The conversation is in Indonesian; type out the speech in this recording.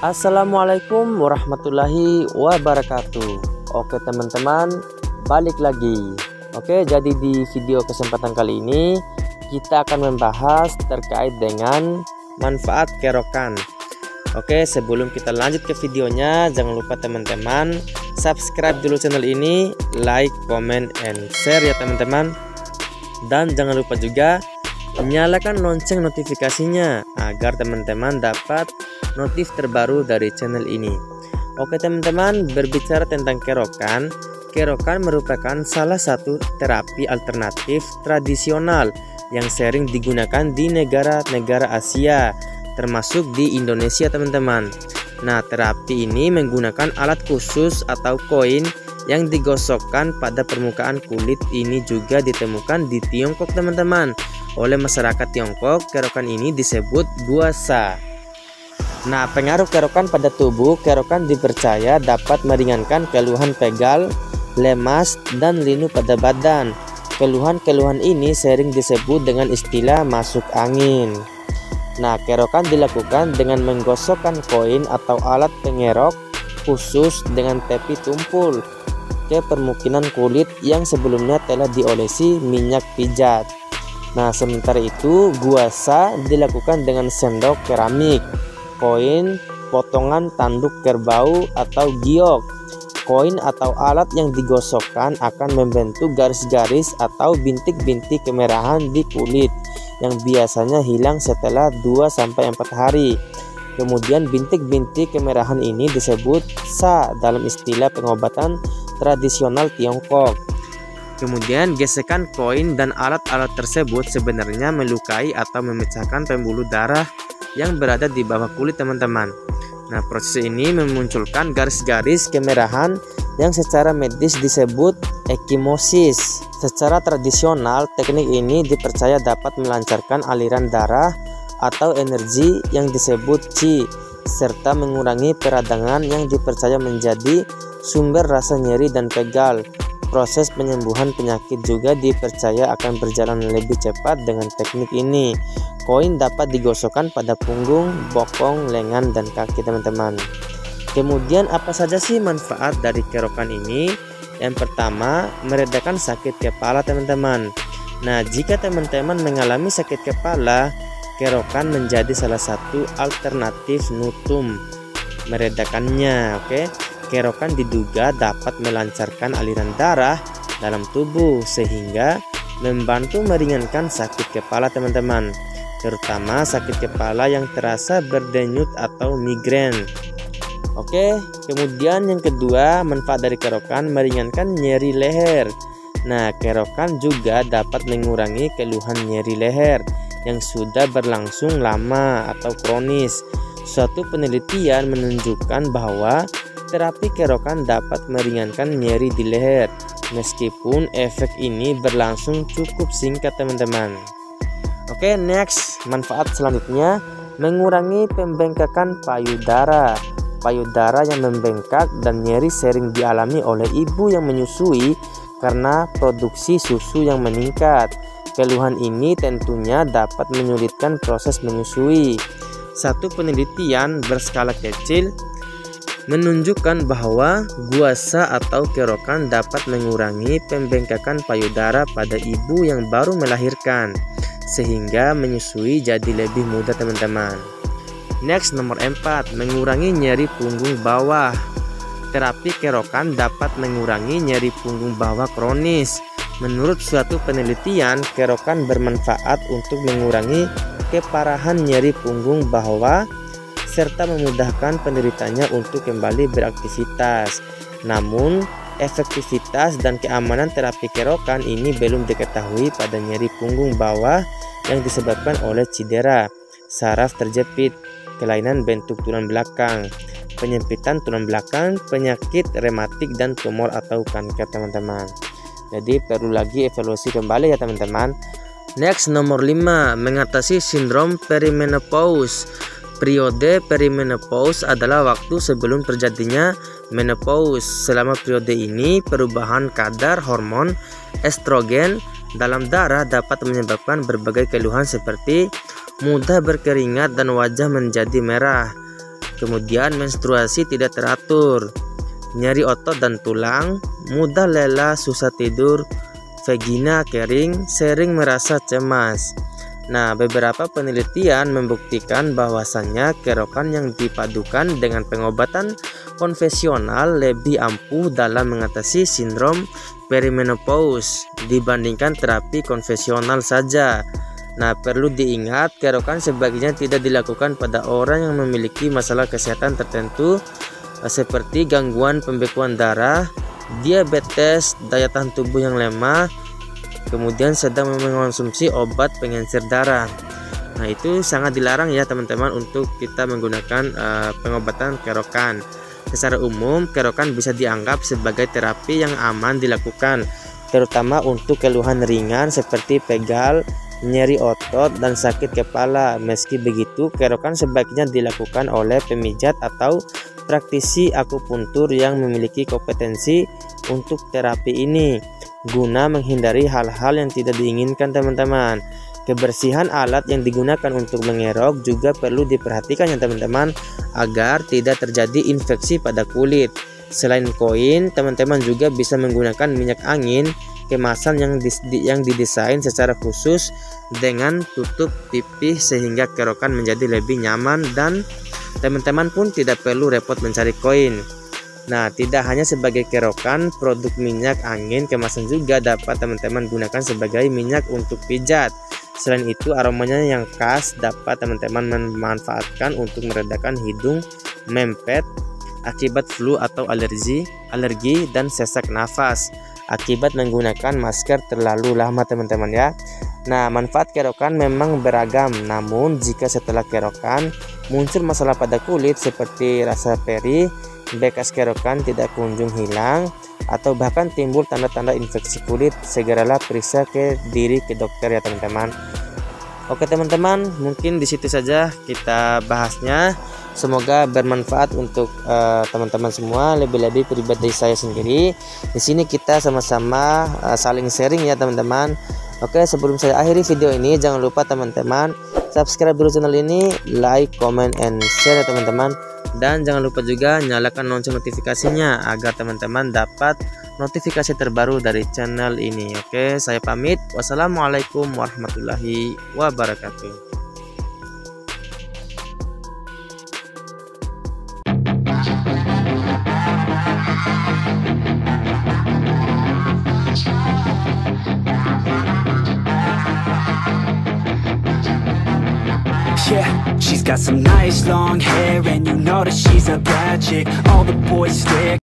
Assalamualaikum warahmatullahi wabarakatuh. Oke teman-teman, balik lagi. Oke, jadi di video kesempatan kali ini kita akan membahas terkait dengan manfaat kerokan. Oke, sebelum kita lanjut ke videonya, jangan lupa teman-teman subscribe dulu channel ini, like, comment, and share ya teman-teman. Dan jangan lupa juga nyalakan lonceng notifikasinya agar teman-teman dapat notif terbaru dari channel ini. Oke teman-teman, berbicara tentang kerokan, kerokan merupakan salah satu terapi alternatif tradisional yang sering digunakan di negara-negara Asia, termasuk di Indonesia teman-teman. Nah, terapi ini menggunakan alat khusus atau koin yang digosokkan pada permukaan kulit. Ini juga ditemukan di Tiongkok teman-teman. Oleh masyarakat Tiongkok, kerokan ini disebut guasa. Nah, pengaruh kerokan pada tubuh, kerokan dipercaya dapat meringankan keluhan pegal, lemas, dan linu pada badan. Keluhan-keluhan ini sering disebut dengan istilah masuk angin. Nah, kerokan dilakukan dengan menggosokkan koin atau alat pengerok khusus dengan tepi tumpul ke permukaan kulit yang sebelumnya telah diolesi minyak pijat. Nah, sementara itu guasa dilakukan dengan sendok keramik, koin, potongan tanduk kerbau atau giok. Koin atau alat yang digosokkan akan membentuk garis-garis atau bintik-bintik kemerahan di kulit yang biasanya hilang setelah 2-4 hari. Kemudian bintik-bintik kemerahan ini disebut sa dalam istilah pengobatan tradisional Tiongkok. Kemudian gesekan koin dan alat-alat tersebut sebenarnya melukai atau memecahkan pembuluh darah yang berada di bawah kulit teman-teman. Nah, proses ini memunculkan garis-garis kemerahan yang secara medis disebut ekimosis. Secara tradisional, teknik ini dipercaya dapat melancarkan aliran darah atau energi yang disebut qi, serta mengurangi peradangan yang dipercaya menjadi sumber rasa nyeri dan pegal. Proses penyembuhan penyakit juga dipercaya akan berjalan lebih cepat dengan teknik ini. Koin dapat digosokkan pada punggung, bokong, lengan, dan kaki teman-teman. Kemudian apa saja sih manfaat dari kerokan ini? Yang pertama, meredakan sakit kepala teman-teman. Nah, jika teman-teman mengalami sakit kepala, kerokan menjadi salah satu alternatif nutum meredakannya. Oke, kerokan diduga dapat melancarkan aliran darah dalam tubuh sehingga membantu meringankan sakit kepala teman-teman, terutama sakit kepala yang terasa berdenyut atau migrain. Oke, kemudian yang kedua, manfaat dari kerokan meringankan nyeri leher. Nah, kerokan juga dapat mengurangi keluhan nyeri leher yang sudah berlangsung lama atau kronis. Suatu penelitian menunjukkan bahwa terapi kerokan dapat meringankan nyeri di leher, meskipun efek ini berlangsung cukup singkat teman-teman. Oke, next, manfaat selanjutnya mengurangi pembengkakan payudara. Payudara yang membengkak dan nyeri sering dialami oleh ibu yang menyusui karena produksi susu yang meningkat. Keluhan ini tentunya dapat menyulitkan proses menyusui. Satu penelitian berskala kecil menunjukkan bahwa guasa atau kerokan dapat mengurangi pembengkakan payudara pada ibu yang baru melahirkan, sehingga menyusui jadi lebih mudah teman-teman. Next, nomor 4, mengurangi nyeri punggung bawah. Terapi kerokan dapat mengurangi nyeri punggung bawah kronis. Menurut suatu penelitian, kerokan bermanfaat untuk mengurangi keparahan nyeri punggung bawah serta memudahkan penderitanya untuk kembali beraktivitas. Namun, efektivitas dan keamanan terapi kerokan ini belum diketahui pada nyeri punggung bawah yang disebabkan oleh cedera, saraf terjepit, kelainan bentuk tulang belakang, penyempitan tulang belakang, penyakit rematik, dan tumor atau kanker teman-teman. Jadi perlu lagi evaluasi kembali ya teman-teman. Next, nomor 5, mengatasi sindrom perimenopause. Periode perimenopause adalah waktu sebelum terjadinya menopause. Selama periode ini, perubahan kadar hormon estrogen dalam darah dapat menyebabkan berbagai keluhan seperti mudah berkeringat dan wajah menjadi merah. kemudian menstruasi tidak teratur, nyeri otot dan tulang, mudah lelah, susah tidur, vagina kering, sering merasa cemas. Nah, beberapa penelitian membuktikan bahwasannya kerokan yang dipadukan dengan pengobatan konvensional lebih ampuh dalam mengatasi sindrom perimenopause dibandingkan terapi konvensional saja. Nah, perlu diingat, kerokan sebaiknya tidak dilakukan pada orang yang memiliki masalah kesehatan tertentu seperti gangguan pembekuan darah, diabetes, daya tahan tubuh yang lemah, kemudian sedang mengonsumsi obat pengencer darah. Nah, itu sangat dilarang ya teman-teman untuk kita menggunakan pengobatan kerokan. Secara umum, kerokan bisa dianggap sebagai terapi yang aman dilakukan, terutama untuk keluhan ringan seperti pegal, nyeri otot, dan sakit kepala. Meski begitu, kerokan sebaiknya dilakukan oleh pemijat atau praktisi akupuntur yang memiliki kompetensi untuk terapi ini, guna menghindari hal-hal yang tidak diinginkan teman-teman. Kebersihan alat yang digunakan untuk mengerok juga perlu diperhatikan ya teman-teman, agar tidak terjadi infeksi pada kulit. Selain koin, teman-teman juga bisa menggunakan minyak angin kemasan yang didesain secara khusus dengan tutup pipih sehingga kerokan menjadi lebih nyaman, dan teman-teman pun tidak perlu repot mencari koin. Nah, tidak hanya sebagai kerokan, produk minyak angin kemasan juga dapat teman-teman gunakan sebagai minyak untuk pijat. Selain itu, aromanya yang khas dapat teman-teman memanfaatkan untuk meredakan hidung mempet akibat flu atau alergi dan sesak nafas akibat menggunakan masker terlalu lama teman-teman ya. Nah, manfaat kerokan memang beragam, namun jika setelah kerokan muncul masalah pada kulit seperti rasa perih, bekas kerokan tidak kunjung hilang, atau bahkan timbul tanda-tanda infeksi kulit, segeralah periksa ke dokter ya teman-teman. Oke teman-teman, mungkin di situ saja kita bahasnya. Semoga bermanfaat untuk teman-teman semua, lebih-lebih pribadi saya sendiri. Di sini kita sama-sama saling sharing ya teman-teman. Oke, sebelum saya akhiri video ini, jangan lupa teman-teman subscribe dulu channel ini, like, comment, and share ya teman-teman. Dan jangan lupa juga nyalakan lonceng notifikasinya agar teman-teman dapat notifikasi terbaru dari channel ini. Oke, saya pamit. Wassalamualaikum warahmatullahi wabarakatuh. Yeah, she's got some nice long hair, and you know that she's a bad chick. All the boys stare.